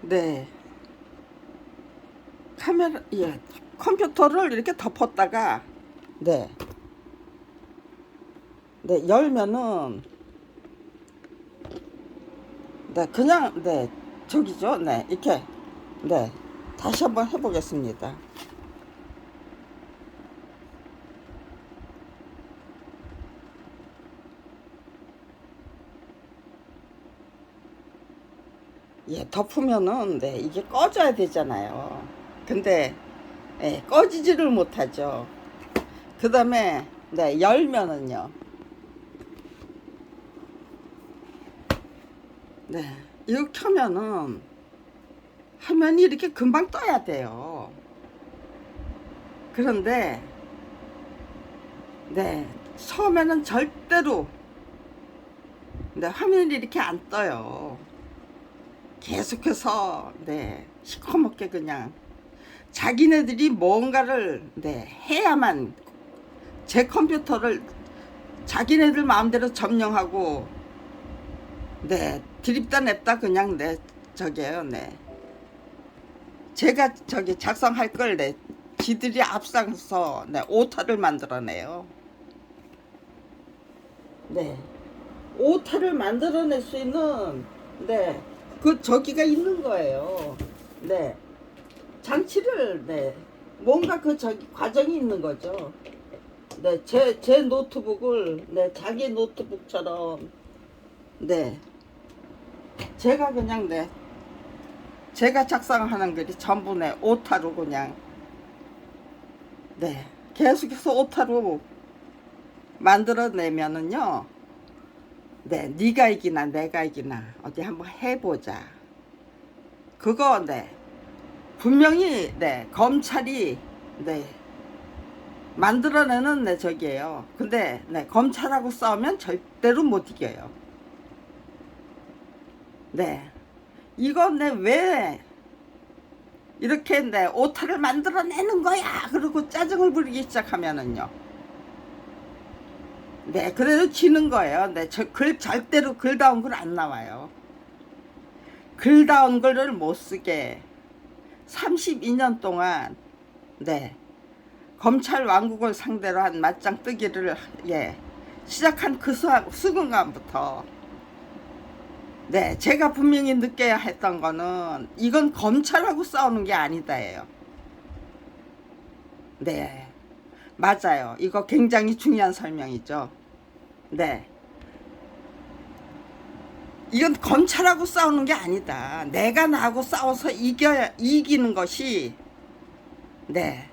네. 카메라, 예. 컴퓨터를 이렇게 덮었다가, 네. 네, 열면은, 네, 그냥, 네, 저기죠. 네, 이렇게, 네. 다시 한번 해보겠습니다. 예, 덮으면은, 네, 이게 꺼져야 되잖아요. 근데, 예, 꺼지지를 못하죠. 그 다음에, 네, 열면은요. 네, 이거 켜면은, 화면이 이렇게 금방 떠야 돼요. 그런데, 네, 처음에는 절대로, 네, 화면이 이렇게 안 떠요. 계속해서, 네, 시커멓게 그냥, 자기네들이 뭔가를, 네, 해야만, 제 컴퓨터를 자기네들 마음대로 점령하고, 네, 드립다 냅다 그냥, 네, 저게요, 네. 제가 저기 작성할 걸, 네, 지들이 앞장서, 네, 오타를 만들어내요. 네. 오타를 만들어낼 수 있는, 네, 그 저기가 있는 거예요. 네. 장치를, 네, 뭔가 그 저기 과정이 있는 거죠. 네, 제 노트북을, 네, 자기 노트북처럼, 네, 제가 그냥, 네, 제가 작성하는 글이 전부, 네, 오타로 그냥, 네, 계속해서 오타로 만들어내면은요, 네, 네가 이기나 내가 이기나 어디 한번 해보자. 그거, 네, 분명히, 네, 검찰이, 네, 만들어내는, 네, 저기예요. 근데, 네, 검찰하고 싸우면 절대로 못 이겨요. 네, 이건, 네, 왜 이렇게, 네, 오타를 만들어내는 거야 그러고 짜증을 부리기 시작하면은요, 네, 그래도 지는 거예요. 네, 저 글 절대로 글다운 글 안 나와요. 글다운 글을 못 쓰게 32년 동안, 네, 검찰 왕국을 상대로 한 맞짱 뜨기를, 예, 시작한 그 순간부터, 네, 제가 분명히 느껴야 했던 거는 이건 검찰하고 싸우는 게 아니다예요. 네, 맞아요. 이거 굉장히 중요한 설명이죠. 네, 이건 검찰하고 싸우는 게 아니다. 내가 나하고 싸워서 이기는 것이, 네,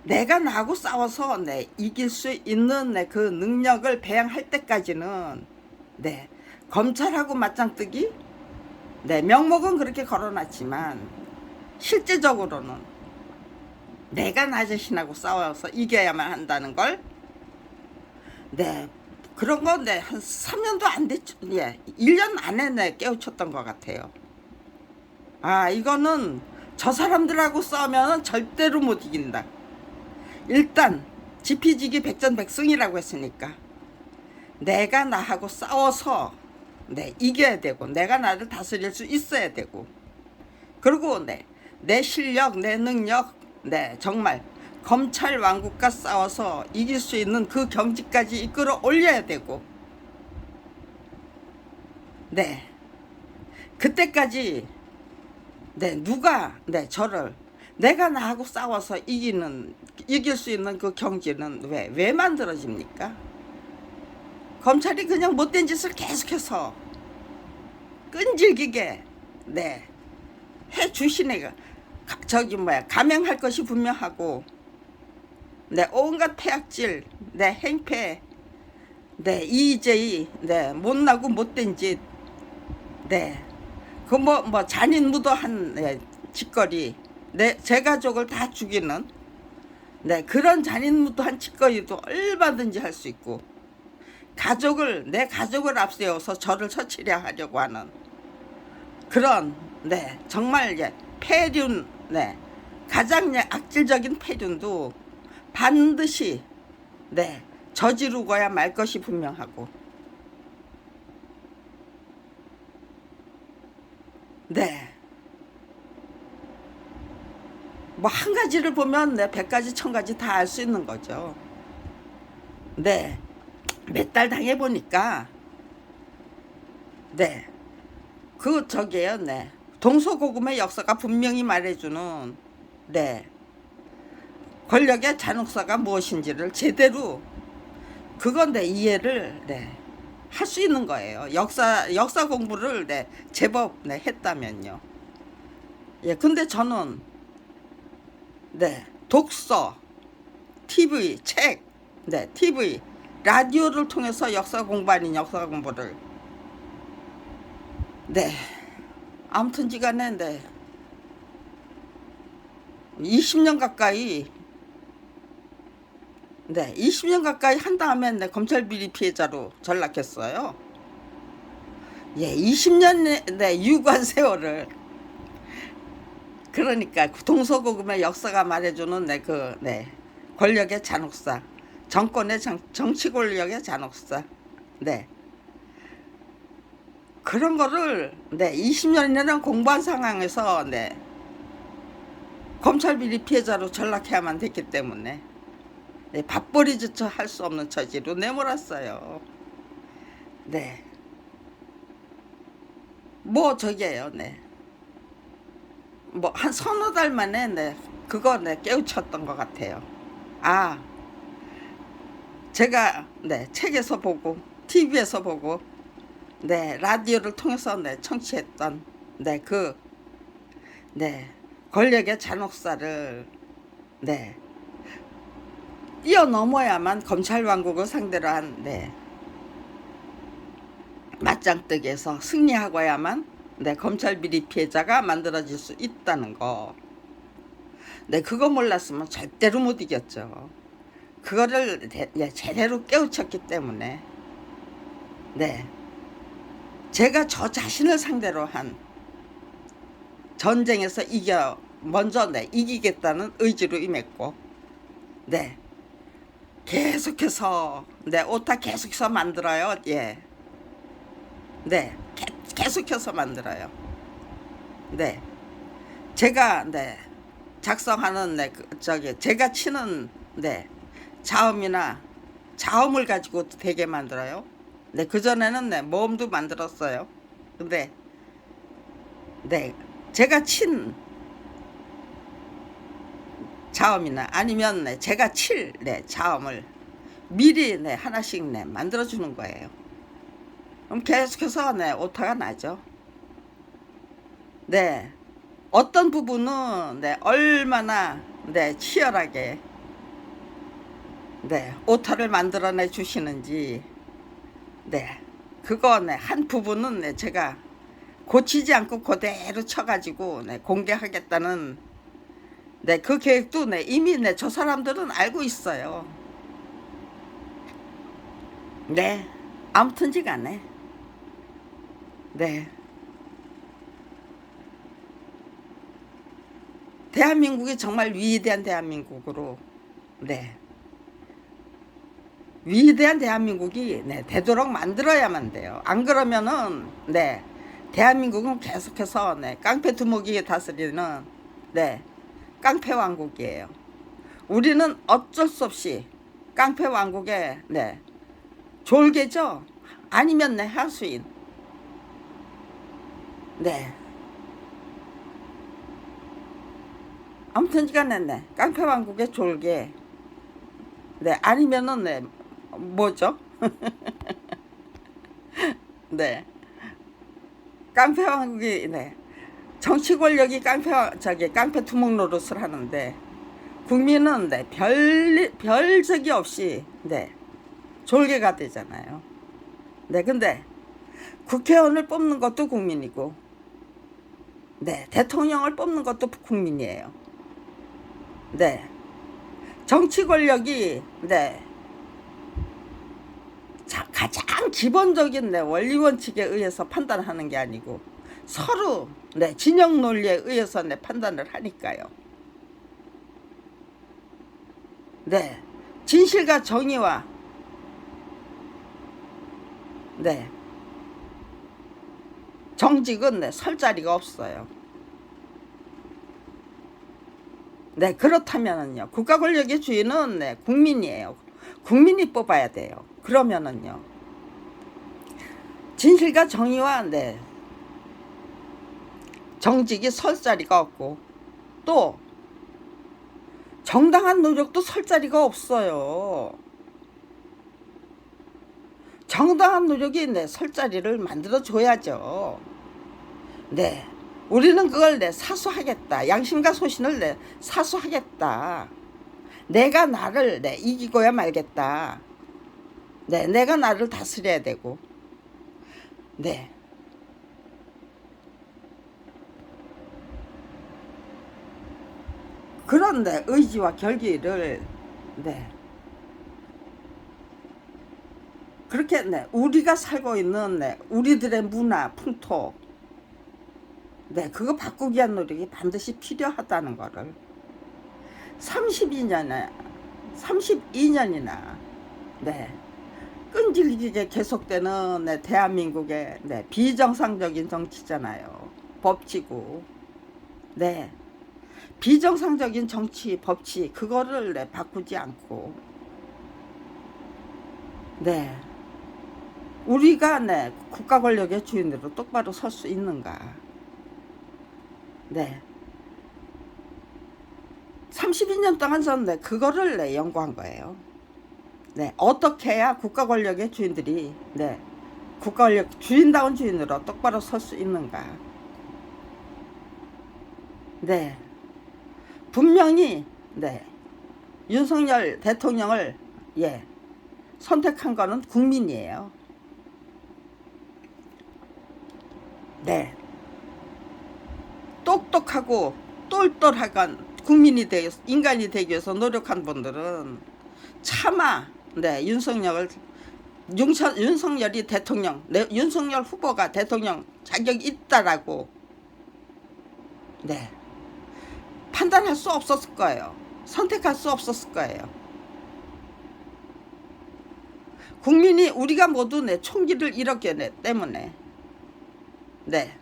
내가 나하고 싸워서, 네, 이길 수 있는, 네, 그 능력을 배양할 때까지는, 네, 검찰하고 맞짱 뜨기, 네, 명목은 그렇게 걸어놨지만 실제적으로는 내가 나 자신하고 싸워서 이겨야만 한다는 걸, 네, 그런 건, 네, 한 3년도 안 됐죠. 예, 1년 안에, 네, 깨우쳤던 것 같아요. 아, 이거는 저 사람들하고 싸우면 절대로 못 이긴다. 일단 지피지기 백전백승이라고 했으니까 내가 나하고 싸워서, 네, 이겨야 되고, 내가 나를 다스릴 수 있어야 되고, 그리고, 네, 내 실력, 내 능력, 네, 정말 검찰 왕국과 싸워서 이길 수 있는 그 경지까지 이끌어 올려야 되고, 네, 그때까지, 네, 누가, 네, 저를, 내가 나하고 싸워서 이길 수 있는 그 경지는 왜 만들어집니까? 검찰이 그냥 못된 짓을 계속해서 끈질기게, 네, 해 주시네가, 저기 뭐야, 감행할 것이 분명하고, 네, 온갖 폐악질, 네, 행패, 네, 이의제의, 네, 못나고 못된 짓, 네, 그 뭐 잔인무도한, 네, 짓거리, 네, 제 가족을 다 죽이는, 네, 그런 잔인무도한 짓거리도 얼마든지 할 수 있고, 내 가족을 앞세워서 저를 처치려 하려고 하는 그런, 네, 정말, 예, 폐륜, 네, 가장, 예, 악질적인 폐륜도 반드시, 네, 저지르고야 말 것이 분명하고, 네. 뭐 한 가지를 보면 네, 100가지 1000가지 다 알 수 있는 거죠. 네. 몇 달 당해보니까 네. 그 저게요. 네. 동서고금의 역사가 분명히 말해주는 네. 권력의 잔혹사가 무엇인지를 제대로 그건 네, 이해를 네. 할 수 있는 거예요. 역사 공부를 네, 제법 네, 했다면요. 예, 근데 저는 네, 독서, TV, 책, 네, TV, 라디오를 통해서 역사 공부 아닌 역사 공부를 네, 아무튼지간에 네, 20년 가까이 네, 20년 가까이 한 다음에 네, 검찰 비리 피해자로 전락했어요. 예, 20년 네, 유관 세월을 그러니까 동서고금의 역사가 말해주는 네, 네, 권력의 잔혹사, 정권의 정치 권력의 잔혹사, 네, 그런 거를 네, 20년이나 공부한 상황에서 네, 검찰 비리 피해자로 전락해야만 됐기 때문에 네, 밥벌이조차 할 수 없는 처지로 내몰았어요. 네, 뭐 저게요, 네, 뭐 한 서너 달 만에 네, 그거 네, 깨우쳤던 것 같아요. 아, 제가 네, 책에서 보고 TV에서 보고 네, 라디오를 통해서 네, 청취했던 네, 네, 권력의 잔혹사를 네, 뛰어넘어야만 검찰 왕국을 상대로 한 네, 맞짱뜨기에서 승리하고야만 네, 검찰 비리 피해자가 만들어질 수 있다는 거. 네, 그거 몰랐으면 절대로 못 이겼죠. 그거를 네, 제대로 깨우쳤기 때문에 네, 제가 저 자신을 상대로 한 전쟁에서 먼저 네, 이기겠다는 의지로 임했고 네, 계속해서 네, 오타 계속해서 만들어요. 예, 네, 계속해서 만들어요. 네, 제가 네, 작성하는 네, 제가 치는 네, 자음을 가지고 되게 만들어요. 네, 그전에는 네, 모음도 만들었어요. 근데 네, 제가 친 자음이나 아니면 네, 제가 칠 네, 자음을 미리 네, 하나씩 네, 만들어주는 거예요. 그럼 계속해서 네, 오타가 나죠. 네, 어떤 부분은 네, 얼마나 네, 치열하게 네, 오타를 만들어내 주시는지 네, 그거 네, 한 부분은 네, 제가 고치지 않고 그대로 쳐가지고 네, 공개하겠다는 네, 그 계획도 네, 이미 네, 저 사람들은 알고 있어요. 네, 아무튼지간에 네, 대한민국이 정말 위대한 대한민국으로 네, 위대한 대한민국이 네, 되도록 만들어야만 돼요. 안 그러면은 네, 대한민국은 계속해서 네, 깡패 두목이 다스리는 네, 깡패 왕국이에요. 우리는 어쩔 수 없이 깡패 왕국의 네, 졸개죠. 아니면 네, 하수인. 네, 아무튼간에 네, 깡패 왕국의 졸개. 네, 아니면은 네, 뭐죠? 네, 깡패 왕국이 네, 정치 권력이 깡패 투목 노릇을 하는데 국민은 네, 별 적이 없이 네, 졸개가 되잖아요. 네, 근데 국회의원을 뽑는 것도 국민이고 네, 대통령을 뽑는 것도 국민이에요. 네, 정치 권력이 네, 가장 기본적인 네, 원리 원칙에 의해서 판단하는 게 아니고 서로 네, 진영 논리에 의해서 네, 판단을 하니까요. 네, 진실과 정의와 네, 정직은 네, 설 자리가 없어요. 네, 그렇다면은요, 국가 권력의 주인은 네, 국민이에요. 국민이 뽑아야 돼요. 그러면은요, 진실과 정의와 네, 정직이 설 자리가 없고, 또 정당한 노력도 설 자리가 없어요. 정당한 노력이 네, 설 자리를 만들어 줘야죠. 네, 우리는 그걸 네, 사수하겠다. 양심과 소신을 네, 사수하겠다. 내가 나를 네, 이기고야 말겠다. 네, 내가 나를 다스려야 되고, 네. 그런데 의지와 결기를 네, 그렇게 네, 우리가 살고 있는 네, 우리들의 문화, 풍토, 네, 그거 바꾸기 위한 노력이 반드시 필요하다는 거를 32년이나 네, 끈질기게 계속되는 네, 대한민국의 네, 비정상적인 정치잖아요. 법치고 네, 비정상적인 정치, 법치 그거를 네, 바꾸지 않고 네, 우리가 네, 국가 권력의 주인으로 똑바로 설 수 있는가. 네, 32년 동안 저는 네, 그거를 네, 연구한 거예요. 네, 어떻게 해야 국가 권력의 주인들이 네, 국가 권력 주인다운 주인으로 똑바로 설 수 있는가. 네, 분명히 네, 윤석열 대통령을 예, 선택한 거는 국민이에요. 네, 똑똑하고 똘똘하건 인간이 되기 위해서 노력한 분들은 차마 네, 윤석열이 대통령, 윤석열 후보가 대통령 자격이 있다라고 네, 판단할 수 없었을 거예요. 선택할 수 없었을 거예요. 국민이 우리가 모두 네, 총기를 잃었기 때문에 네,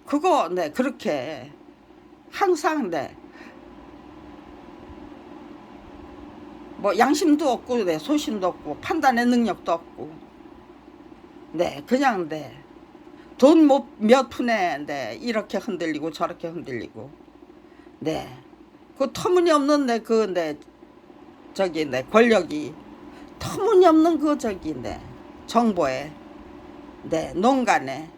그거 네, 그렇게 항상 네, 뭐 양심도 없고 네, 소신도 없고 판단의 능력도 없고 네, 그냥 네, 돈 몇 푼에 네, 이렇게 흔들리고 저렇게 흔들리고 네, 그 터무니없는 네, 그 네, 저기 네, 권력이 터무니없는 그 저기 네, 정보에 네, 농간에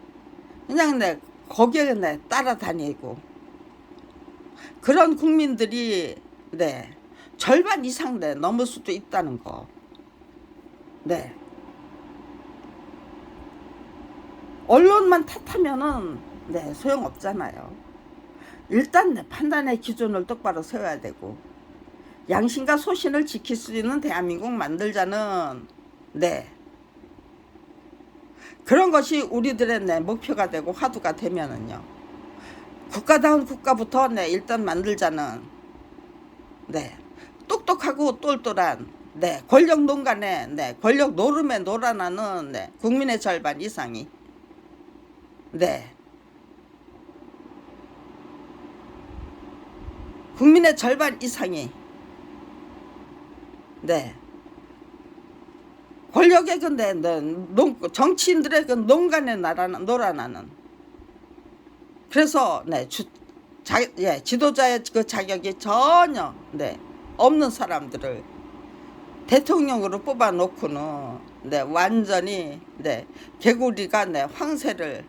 그냥 네, 거기에 네, 따라다니고 그런 국민들이 네, 절반 이상 네, 넘을 수도 있다는 거. 네. 언론만 탓하면은 네, 소용없잖아요. 일단 네, 판단의 기준을 똑바로 세워야 되고 양심과 소신을 지킬 수 있는 대한민국 만들자는 네, 그런 것이 우리들의 네, 목표가 되고 화두가 되면은요, 국가다운 국가부터 네, 일단 만들자는 네, 똑똑하고 똘똘한 네, 권력 농간에 네, 권력 노름에 놀아나는 네, 국민의 절반 이상이 네, 국민의 절반 이상이 네, 권력의 근데 정치인들의 그 농간에 놀아나는 그래서 네, 예, 지도자의 그 자격이 전혀 네, 없는 사람들을 대통령으로 뽑아놓고는 네, 완전히 네, 개구리가 네, 황새를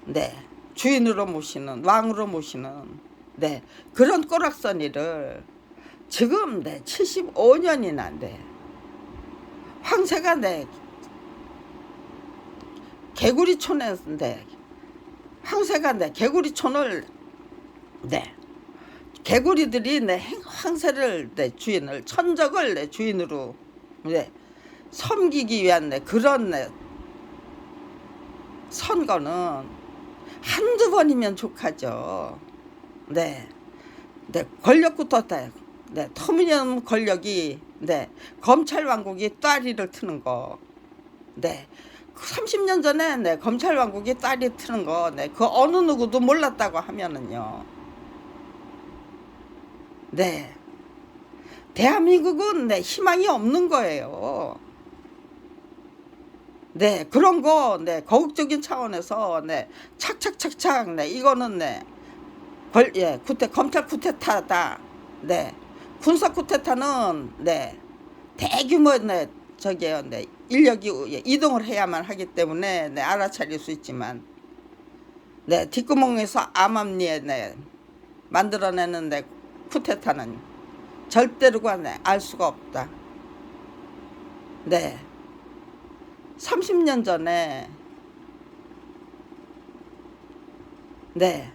네, 주인으로 모시는 왕으로 모시는 네, 그런 꼬락서니를 지금 네, 75년이나 네, 황새가 네, 개구리촌에 네, 황새가 네, 개구리촌을 네, 개구리들이 네, 황새를 네, 주인을 천적을 네, 주인으로 네, 섬기기 위한 네, 그런 네, 선거는 한두 번이면 족하죠. 네, 네, 권력부터 네, 터무니없는 권력이 네, 검찰 왕국이 따리를 트는 거, 네, 30년 전에 네, 검찰 왕국이 딸이 트는 거, 네, 그 어느 누구도 몰랐다고 하면은요. 네, 대한민국은 네, 희망이 없는 거예요. 네, 그런 거, 네, 거국적인 차원에서, 네, 착착착착, 네, 이거는, 네, 예, 검찰 쿠데타다. 네, 군사 쿠데타는, 네, 대규모, 네, 저기요, 네, 인력이 예, 이동을 해야만 하기 때문에, 네, 알아차릴 수 있지만, 네, 뒷구멍에서 암암리에, 네, 만들어내는, 네, 쿠데타는 절대로 네, 알 수가 없다. 네, 30년 전에, 네,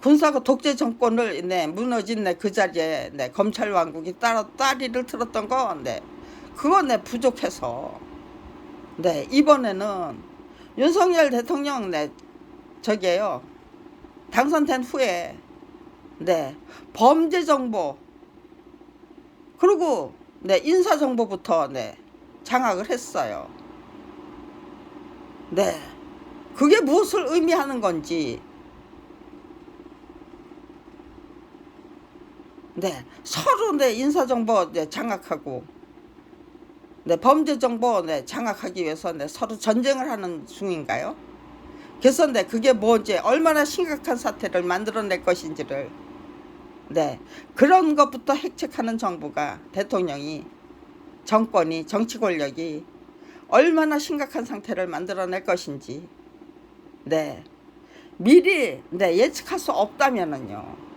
군사가 독재 정권을 네, 무너진 네, 그 자리에 네, 검찰 왕국이 따리를 틀었던 거, 네, 그거 네, 부족해서 네, 이번에는 윤석열 대통령 네, 저기에요, 당선된 후에 네, 범죄 정보 그리고 네, 인사 정보부터 네, 장악을 했어요. 네, 그게 무엇을 의미하는 건지. 네, 서로 네, 인사정보 네, 장악하고, 네, 범죄정보 네, 장악하기 위해서 네, 서로 전쟁을 하는 중인가요? 그래서 네, 그게 뭐지, 얼마나 심각한 사태를 만들어낼 것인지를, 네, 그런 것부터 획책하는 정부가, 대통령이, 정권이, 정치 권력이 얼마나 심각한 상태를 만들어낼 것인지, 네, 미리 네, 예측할 수 없다면은요.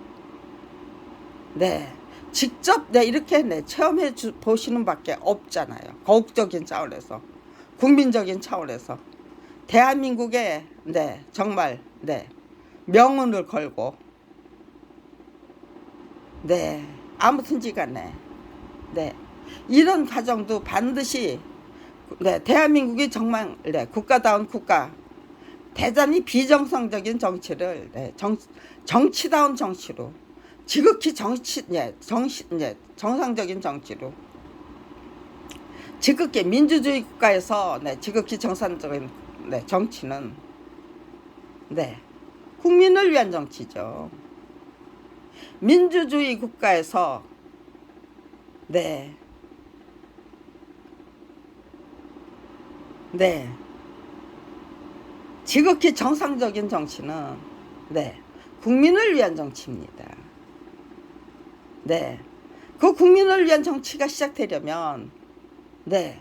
네, 직접 네, 이렇게 네, 체험해 보시는 밖에 없잖아요. 거국적인 차원에서, 국민적인 차원에서 대한민국에 네, 정말 네, 명운을 걸고 네, 아무튼지간에 네, 이런 과정도 반드시 네, 대한민국이 정말 네, 국가다운 국가, 대단히 비정상적인 정치를 네, 정치다운 정치로, 지극히 정상적인 정치로, 지극히 민주주의 국가에서 네, 지극히 정상적인 네, 정치는 네, 국민을 위한 정치죠. 민주주의 국가에서 네, 네, 지극히 정상적인 정치는 네, 국민을 위한 정치입니다. 네, 그 국민을 위한 정치가 시작되려면 네,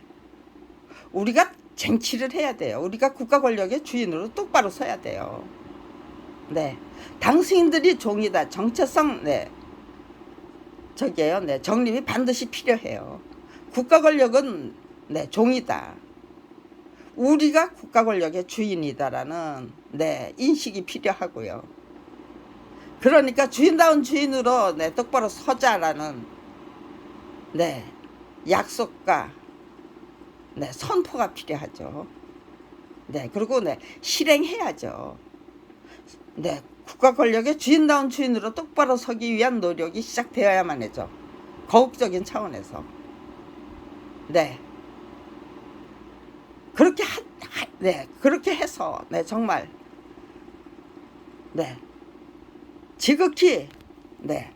우리가 쟁취를 해야 돼요. 우리가 국가 권력의 주인으로 똑바로 서야 돼요. 네, 당신들이 종이다. 정체성 네, 저기에요. 네, 정립이 반드시 필요해요. 국가 권력은 네, 종이다. 우리가 국가 권력의 주인이다라는 네, 인식이 필요하고요. 그러니까 주인다운 주인으로 네, 똑바로 서자라는 네, 약속과 네, 선포가 필요하죠. 네, 그리고 네, 실행해야죠. 네, 국가 권력의 주인다운 주인으로 똑바로 서기 위한 노력이 시작되어야만 하죠. 거국적인 차원에서. 네, 그렇게 네, 그렇게 해서 네, 정말 네, 지극히 네,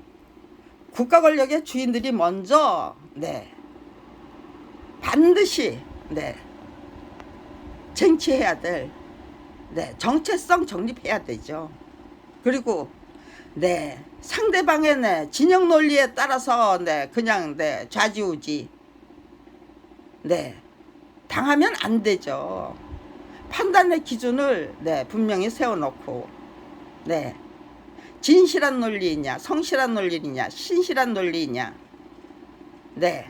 국가 권력의 주인들이 먼저 네, 반드시 네, 쟁취해야 될 네, 정체성 정립해야 되죠. 그리고 네, 상대방의 네, 진영 논리에 따라서 네, 그냥 네, 좌지우지 네, 당하면 안 되죠. 판단의 기준을 네, 분명히 세워놓고 네, 진실한 논리이냐, 성실한 논리이냐, 신실한 논리이냐, 네,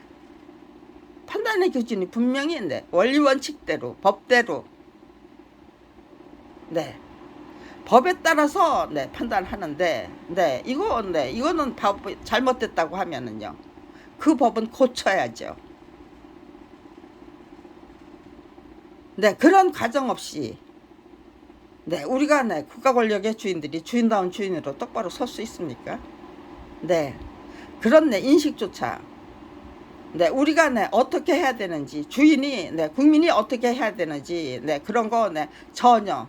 판단의 기준이 분명히 네, 원리 원칙대로, 법대로 네, 법에 따라서 네, 판단하는데 네, 이거는 잘못됐다고 하면은요, 그 법은 고쳐야죠. 네, 그런 과정 없이 네, 우리가 네, 국가 권력의 주인들이 주인다운 주인으로 똑바로 설 수 있습니까? 네, 그런 네, 인식조차 네, 우리가 네, 어떻게 해야 되는지, 주인이, 네, 국민이 어떻게 해야 되는지, 네, 그런 거, 네, 전혀,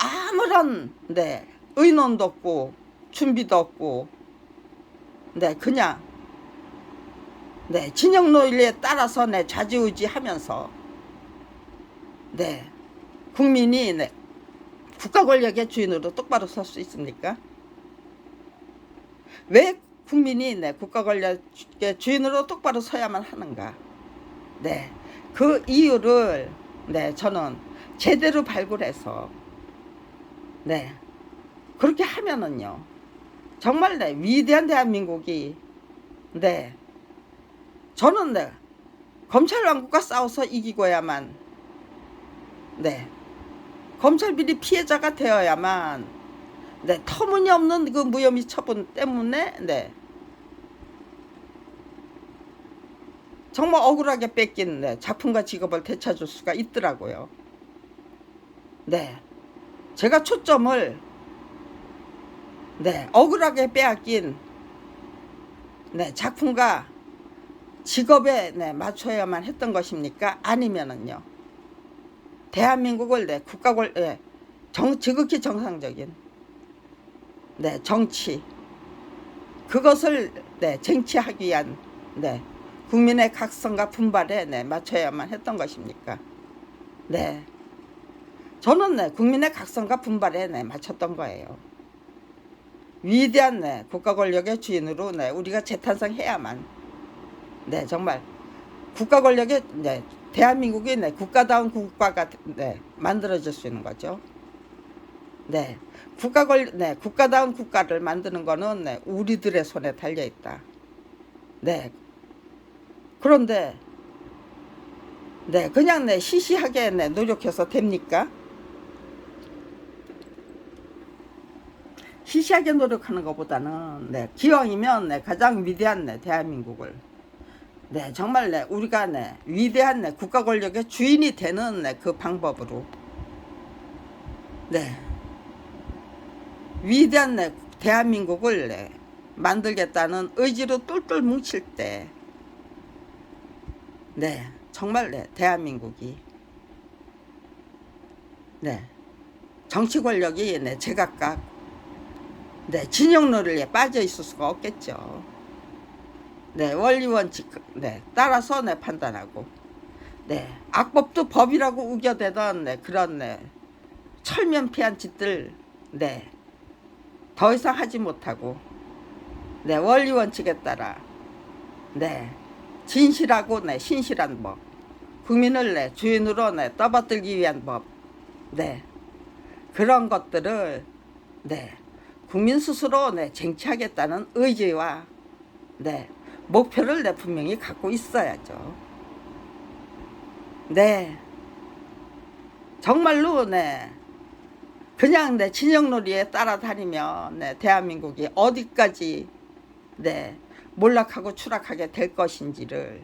아무런, 네, 의논도 없고, 준비도 없고, 네, 그냥, 네, 진영 논리에 따라서, 네, 좌지우지 하면서, 네, 국민이, 네, 국가 권력의 주인으로 똑바로 설 수 있습니까? 왜 국민이, 네, 국가 권력의 주인으로 똑바로 서야만 하는가? 네, 그 이유를, 네, 저는 제대로 발굴해서, 네, 그렇게 하면은요, 정말, 네, 위대한 대한민국이, 네, 저는, 네, 검찰 왕국과 싸워서 이기고야만, 네, 검찰 비리 피해자가 되어야만, 네, 터무니없는 그 무혐의 처분 때문에, 네, 정말 억울하게 뺏긴, 네, 작품과 직업을 되찾을 수가 있더라고요. 네, 제가 초점을, 네, 억울하게 빼앗긴, 네, 작품과 직업에, 네, 맞춰야만 했던 것입니까? 아니면은요, 대한민국을, 네, 국가권, 네, 지극히 정상적인, 네, 정치, 그것을, 네, 쟁취하기 위한, 네, 국민의 각성과 분발에, 네, 맞춰야만 했던 것입니까? 네, 저는, 네, 국민의 각성과 분발에, 네, 맞췄던 거예요. 위대한, 네, 국가 권력의 주인으로, 네, 우리가 재탄생해야만, 네, 정말 국가 권력의, 네, 대한민국이, 네, 국가다운 국가가, 네, 만들어질 수 있는 거죠. 네, 네, 국가다운 국가를 만드는 거는, 네, 우리들의 손에 달려 있다. 네, 그런데, 네, 그냥, 네, 시시하게, 네, 노력해서 됩니까? 시시하게 노력하는 것보다는, 네, 기왕이면, 네, 가장 위대한, 네, 대한민국을, 네, 정말, 네, 우리가, 네, 위대한, 네, 국가 권력의 주인이 되는, 네, 그 방법으로, 네, 위대한, 네, 대한민국을, 네, 만들겠다는 의지로 똘똘 뭉칠 때, 네, 정말, 네, 대한민국이, 네, 정치 권력이, 네, 제각각, 네, 진영 논리에 빠져 있을 수가 없겠죠. 네, 원리 원칙, 네, 따라서, 네, 판단하고, 네, 악법도 법이라고 우겨대던, 네, 그런, 네, 철면피한 짓들, 네, 더 이상 하지 못하고, 네, 원리 원칙에 따라, 네, 진실하고, 네, 신실한 법, 국민을, 네, 주인으로, 네, 떠받들기 위한 법, 네, 그런 것들을, 네, 국민 스스로, 네, 쟁취하겠다는 의지와, 네, 목표를, 네, 분명히 갖고 있어야죠. 네, 정말로, 네, 그냥, 네, 진영놀이에 따라다니면, 네, 대한민국이 어디까지, 네, 몰락하고 추락하게 될 것인지를,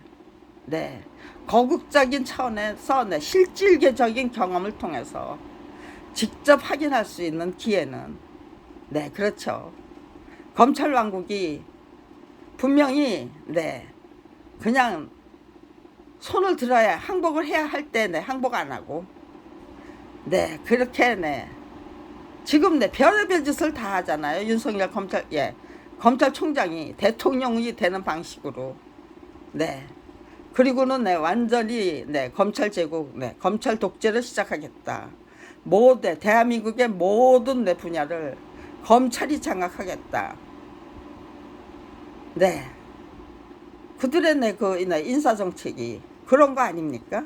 네, 거국적인 차원에서, 네, 실질적인 경험을 통해서 직접 확인할 수 있는 기회는, 네, 그렇죠. 검찰 왕국이 분명히, 네, 그냥 손을 들어야 항복을 해야 할 때, 네, 항복 안 하고, 네, 그렇게, 네, 지금, 네, 별의별 짓을 다 하잖아요. 윤석열 검찰총장이 대통령이 되는 방식으로, 네, 그리고는, 네, 완전히, 네, 검찰 제국, 네, 검찰 독재를 시작하겠다. 대한민국의 모든, 네, 분야를 검찰이 장악하겠다. 네, 그들의, 네, 네, 인사정책이 그런 거 아닙니까?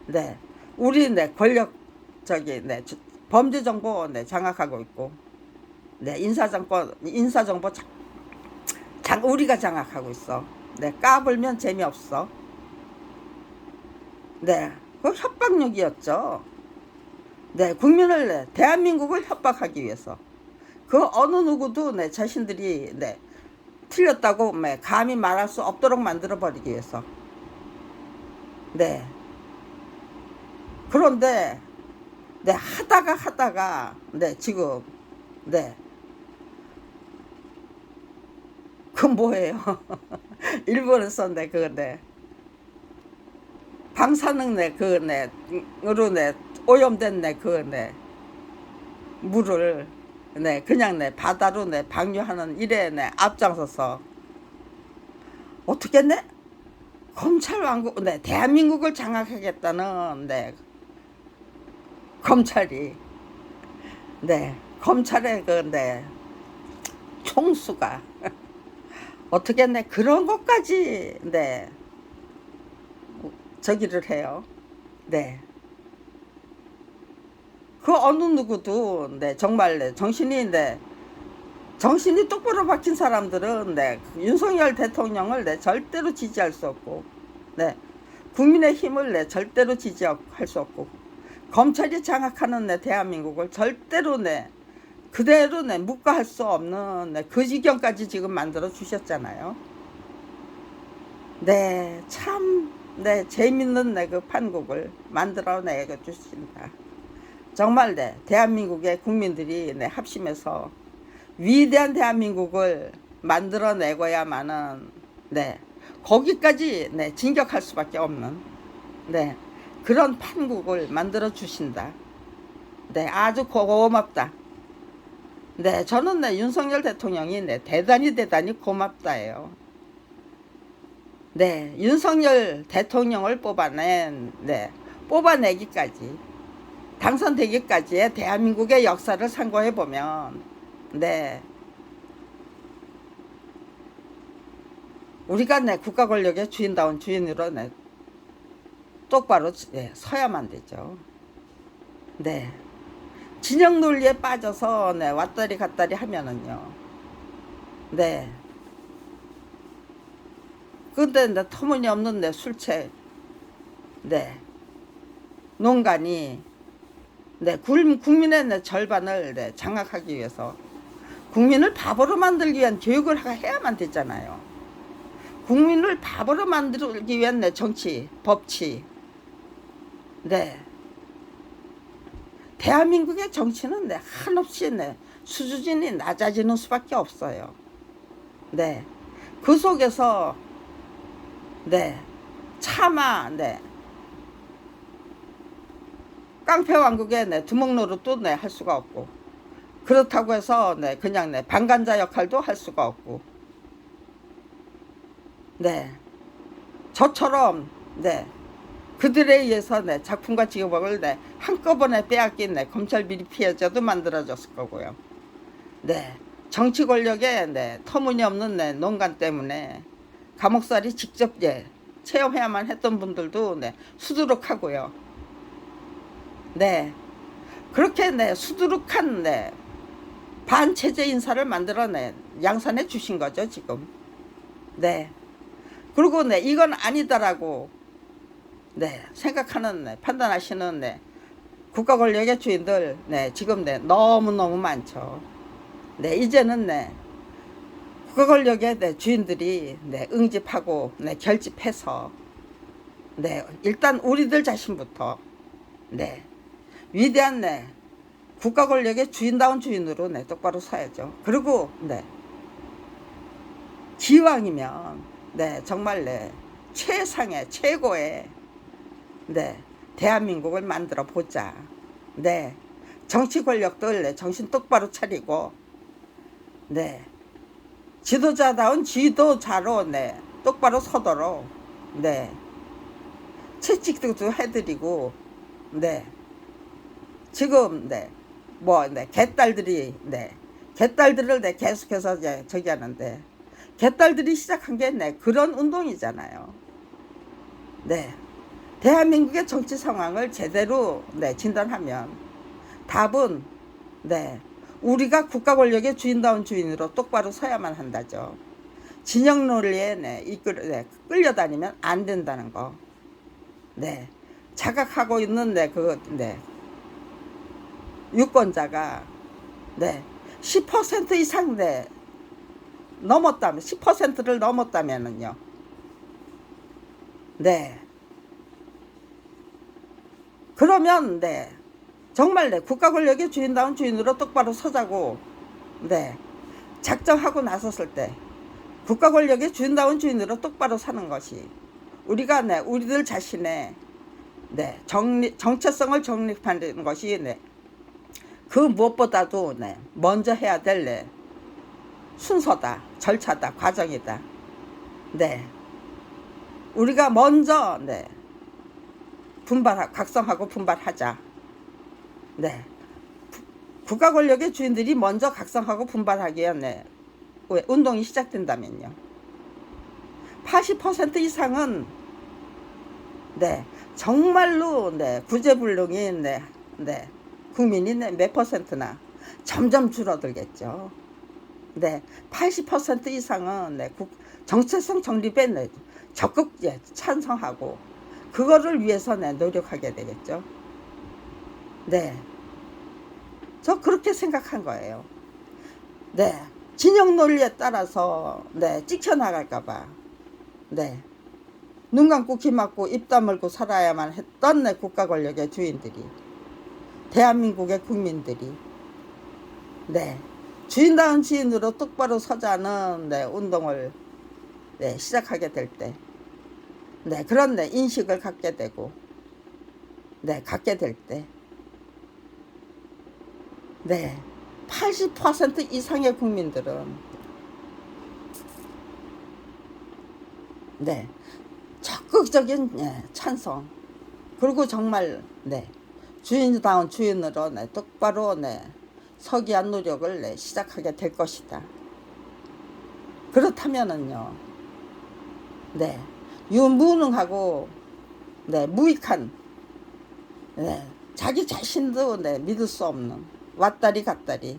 네, 우리, 네, 권력적인, 네, 범죄정보, 네, 장악하고 있고, 네, 인사정보 우리가 장악하고 있어. 네, 까불면 재미없어. 네, 그 협박력이었죠. 네, 국민을, 네, 대한민국을 협박하기 위해서. 그 어느 누구도, 네, 자신들이, 네, 틀렸다고, 네, 감히 말할 수 없도록 만들어 버리기 위해서. 네, 그런데, 네, 하다가, 네, 지금, 네, 그 뭐예요? 일본에서 방사능 으로 오염된 물을 그냥 바다로 방류하는 일에 앞장서서 어떻게 검찰 왕국 대한민국을 장악하겠다는 검찰이 검찰의 총수가 어떻게 그런 것까지 저기를 해요. 그 어느 누구도 정말 정신이 똑바로 박힌 사람들은 윤석열 대통령을 절대로 지지할 수 없고 국민의힘을 절대로 지지할 수 없고 검찰이 장악하는 대한민국을 절대로 그대로 묵과할 수 없는 그 지경까지 지금 만들어 주셨잖아요. 참 재밌는 그 판국을 만들어 주신다. 정말 대한민국의 국민들이 합심해서 위대한 대한민국을 만들어내고야만은 거기까지 진격할 수밖에 없는 그런 판국을 만들어 주신다. 아주 고맙다. 저는 윤석열 대통령이 대단히 고맙다예요. 윤석열 대통령을 뽑아내기까지 당선되기까지의 대한민국의 역사를 상고해 보면 우리가 국가 권력의 주인다운 주인으로 똑바로 서야만 되죠. 진영 논리에 빠져서 왔다리 갔다리 하면은요. 근데 터무니없는 술채 농간이 국민의 절반을 장악하기 위해서 국민을 바보로 만들기 위한 교육을 해야만 되잖아요. 국민을 바보로 만들기 위한 정치, 법치. 대한민국의 정치는 한없이 수준이 낮아지는 수밖에 없어요. 그 속에서 차마 깡패 왕국의 두목 노릇도 할 수가 없고 그렇다고 해서 그냥 방관자 역할도 할 수가 없고 저처럼 그들에 의해서 작품과 직업을 한꺼번에 빼앗긴 검찰 비리 피해자도 만들어졌을 거고요. 정치 권력의 터무니없는 농간 때문에 감옥살이 직접 체험해야만 했던 분들도 수두룩하고요. 그렇게 수두룩한 반체제 인사를 만들어 양산해 주신 거죠 지금. 그리고 이건 아니다라고 생각하는 판단하시는 국가 권력의 주인들 지금 너무너무 많죠. 이제는 국가 권력의 주인들이 응집하고 결집해서 일단 우리들 자신부터 위대한 국가 권력의 주인다운 주인으로 똑바로 서야죠. 그리고 기왕이면 정말 최상의 최고의 대한민국을 만들어 보자. 정치 권력들 정신 똑바로 차리고 지도자다운 지도자로 똑바로 서도록 채찍도 해드리고 지금 개딸들이 개딸들을 계속해서 저기 하는데 개딸들이 시작한 게 그런 운동이잖아요. 대한민국의 정치 상황을 제대로 진단하면 답은 우리가 국가 권력의 주인다운 주인으로 똑바로 서야만 한다죠. 진영 논리에 끌려다니면 안 된다는 거. 자각하고 있는 유권자가 10% 이상 넘었다면 10%를 넘었다면은요. 그러면 정말 국가 권력의 주인다운 주인으로 똑바로 서자고 작정하고 나섰을 때 국가 권력의 주인다운 주인으로 똑바로 사는 것이 우리가 우리들 자신의 정체성을 정립하는 것이 그 무엇보다도 먼저 해야 될 순서다, 절차다, 과정이다. 우리가 먼저 각성하고 분발하자. 국가 권력의 주인들이 먼저 각성하고 분발하기에 운동이 시작된다면요. 80% 이상은 정말로 구제불능인 국민이 몇 퍼센트나 점점 줄어들겠죠. 80% 이상은 정체성 정립에 적극 찬성하고 그거를 위해서 노력하게 되겠죠. 저 그렇게 생각한 거예요. 진영 논리에 따라서 찍혀나갈까봐 눈 감고 귀 막고 입 다물고 살아야만 했던 국가 권력의 주인들이, 대한민국의 국민들이 주인다운 주인으로 똑바로 서자는 운동을 시작하게 될 때 그런 인식을 갖게 되고 갖게 될 때 80% 이상의 국민들은 적극적인 찬성, 그리고 정말 주인다운 주인으로 똑바로 서기 위한 노력을 시작하게 될 것이다. 그렇다면은요, 유무능하고 무익한 자기 자신도 믿을 수 없는 왔다리 갔다리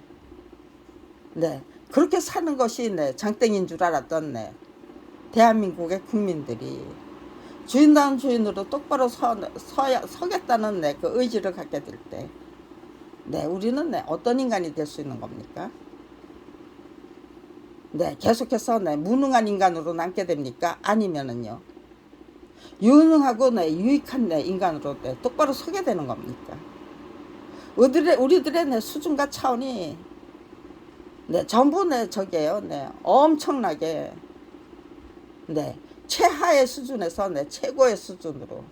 그렇게 사는 것이 장땡인 줄 알았던 대한민국의 국민들이 주인다운 주인으로 똑바로 서겠다는 그 의지를 갖게 될 때 우리는 어떤 인간이 될 수 있는 겁니까? 계속해서 무능한 인간으로 남게 됩니까? 아니면은요, 유능하고 유익한 인간으로 똑바로 서게 되는 겁니까? 우리들의 수준과 차원이 전부 저게요. 엄청나게 최하의 수준에서 최고의 수준으로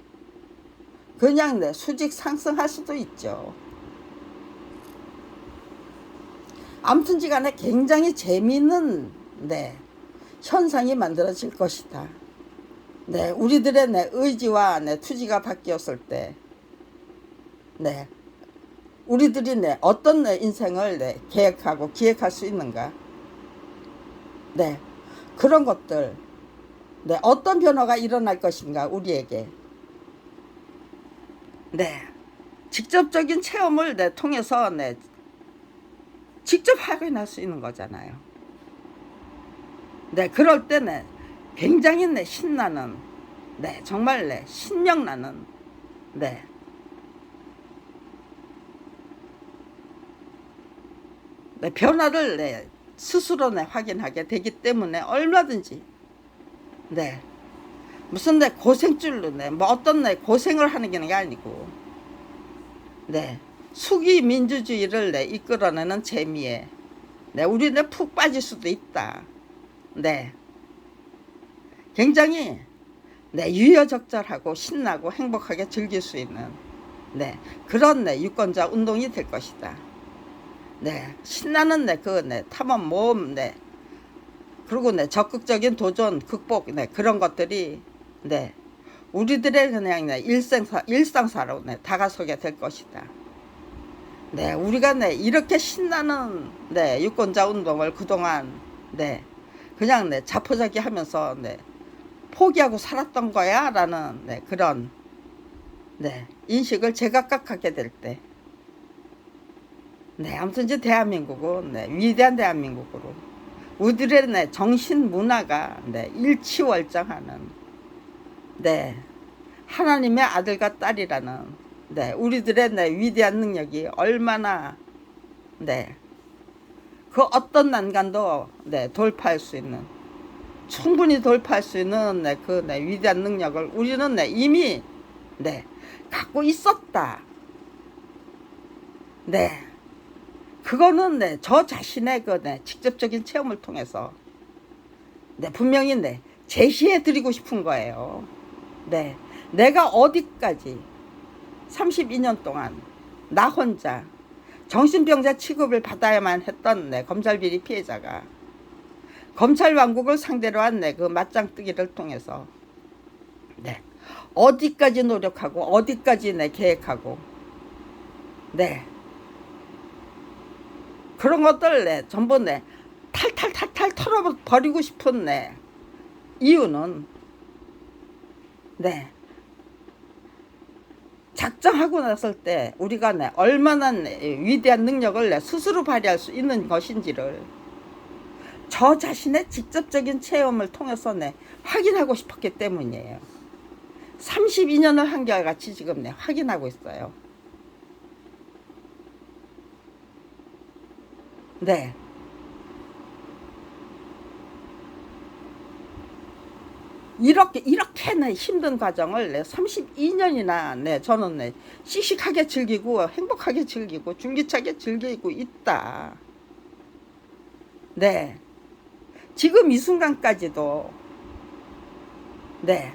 그냥 수직 상승할 수도 있죠. 아무튼지간에 굉장히 재미있는 현상이 만들어질 것이다. 우리들의 의지와 투지가 바뀌었을 때 우리들이 어떤 인생을 계획하고 기획할 수 있는가, 그런 것들, 어떤 변화가 일어날 것인가, 우리에게 직접적인 체험을 통해서 직접 확인할 수 있는 거잖아요. 그럴 때는 굉장히 신나는 정말 신명나는 변화를 스스로 확인하게 되기 때문에 얼마든지 무슨 고생줄로 뭐 어떤 고생을 하는 게 아니고 수기 민주주의를 이끌어내는 재미에 우리는 푹 빠질 수도 있다. 굉장히 유여적절하고 신나고 행복하게 즐길 수 있는 그런 유권자 운동이 될 것이다. 신나는 그 탐험 모험 그리고 적극적인 도전 극복 그런 것들이 우리들의 그냥 일상사로 다가서게 될 것이다. 우리가 이렇게 신나는 유권자 운동을 그동안 그냥 자포자기 하면서 포기하고 살았던 거야 라는 그런 인식을 제각각하게 될 때 아무튼 이제 대한민국은 위대한 대한민국으로 우리들의 정신 문화가 일치월장하는 하나님의 아들과 딸이라는 우리들의 위대한 능력이 얼마나 그 어떤 난간도 돌파할 수 있는, 충분히 돌파할 수 있는 그 위대한 능력을 우리는 이미 갖고 있었다. 그거는 저 자신의 그 직접적인 체험을 통해서 네, 분명히 네, 제시해 드리고 싶은 거예요. 네, 내가 어디까지 32년 동안 나 혼자 정신병자 취급을 받아야만 했던 네, 검찰 비리 피해자가 검찰 왕국을 상대로 한 네, 그 맞짱뜨기를 통해서 네, 어디까지 노력하고 어디까지 네, 계획하고 네, 그런 것들 네, 전부 네, 탈탈탈탈 털어버리고 싶은 네, 이유는 네, 작정하고 났을 때 우리가 네, 얼마나 네, 위대한 능력을 네, 스스로 발휘할 수 있는 것인지를 저 자신의 직접적인 체험을 통해서 네, 확인하고 싶었기 때문이에요. 32년을 한결같이 지금 네, 확인하고 있어요. 네. 이렇게는 힘든 과정을 네, 32년이나 네, 저는 네, 씩씩하게 즐기고 행복하게 즐기고 줄기차게 즐기고 있다. 네. 지금 이 순간까지도 네.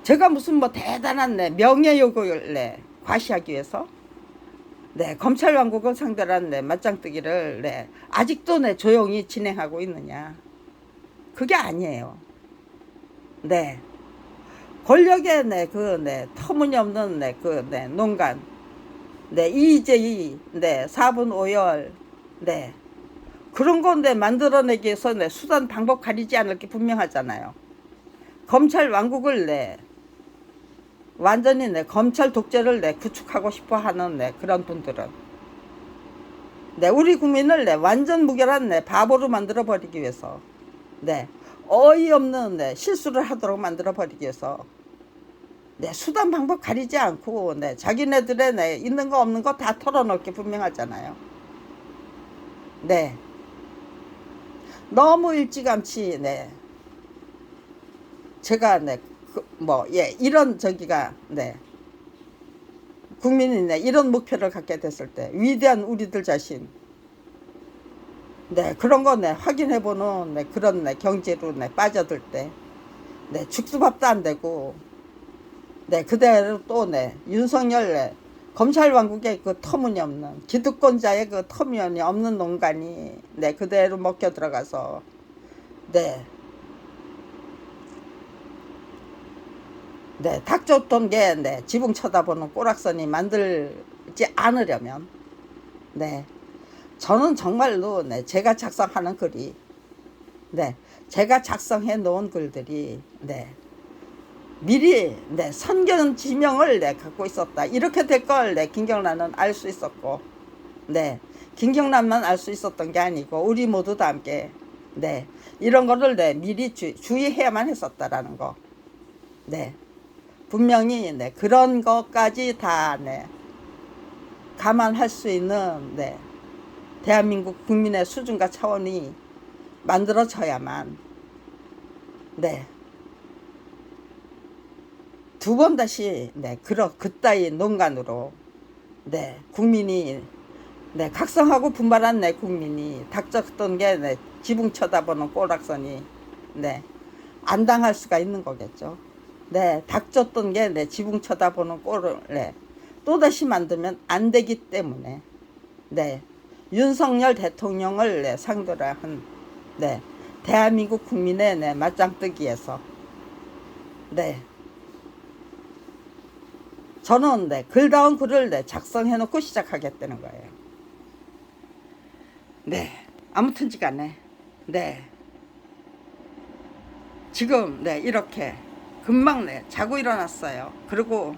제가 무슨 뭐 대단한 네, 명예욕을 네, 과시하기 위해서 네, 검찰 왕국을 상대로 한 네, 맞짱뜨기를 네, 아직도 네, 조용히 진행하고 있느냐? 그게 아니에요. 네. 권력의 네, 그 네, 터무니없는 네, 그 네, 농간. 네, 이재희, 네, 4분 5열. 네. 그런 건데 만들어내기 위해서 네, 수단 방법 가리지 않을 게 분명하잖아요. 검찰 왕국을 네, 완전히 네, 검찰 독재를 네, 구축하고 싶어 하는 네, 그런 분들은 네, 우리 국민을 네, 완전 무결한 네, 바보로 만들어 버리기 위해서 네, 어이없는 네, 실수를 하도록 만들어 버리기 위해서 네, 수단 방법 가리지 않고 네, 자기네들의 네, 있는 거 없는 거 다 털어놓을 게 분명하잖아요. 네, 너무 일찌감치 네, 제가 네, 예, 이런 저기가 네, 국민이 네, 이런 목표를 갖게 됐을 때 위대한 우리들 자신 네, 그런 거 네, 확인해보는 네, 그런 네, 경제로 네, 빠져들 때 네, 죽수밥도 안 되고 네, 그대로 또 네, 윤석열 네, 검찰 왕국의 그 터무니없는 기득권자의 그 터무니없는 농간이 네, 그대로 먹혀 들어가서 네, 네, 닥쳤던 게 네, 지붕 쳐다보는 꼬락선이 만들지 않으려면 네, 저는 정말로 네, 제가 작성하는 글이 네, 제가 작성해 놓은 글들이 네, 미리 네, 선견 지명을 네, 갖고 있었다. 이렇게 될 걸 네, 김경란은 알 수 있었고 네, 김경란만 알 수 있었던 게 아니고 우리 모두 다 함께 네, 이런 거를 네, 미리 주의해야만 했었다라는 거. 네, 분명히 네, 그런 것까지 다 네, 감안할 수 있는 네, 대한민국 국민의 수준과 차원이 만들어져야만 네, 두 번 다시 네, 그따위 농간으로 네, 국민이 네, 각성하고 분발한 네, 국민이 닥쳤던 게 네, 지붕 쳐다보는 꼬락선이 네, 안 당할 수가 있는 거겠죠. 네, 닥쳤던 게 네, 지붕 쳐다보는 꼴을 네, 또다시 만들면 안 되기 때문에 네, 윤석열 대통령을 네, 상대로 한 네, 대한민국 국민의 네, 맞짱뜨기에서 네, 저는 네, 글다운 글을 네, 작성해 놓고 시작하겠다는 거예요. 네, 아무튼지간에 네, 지금 네, 이렇게 금방 네, 자고 일어났어요. 그리고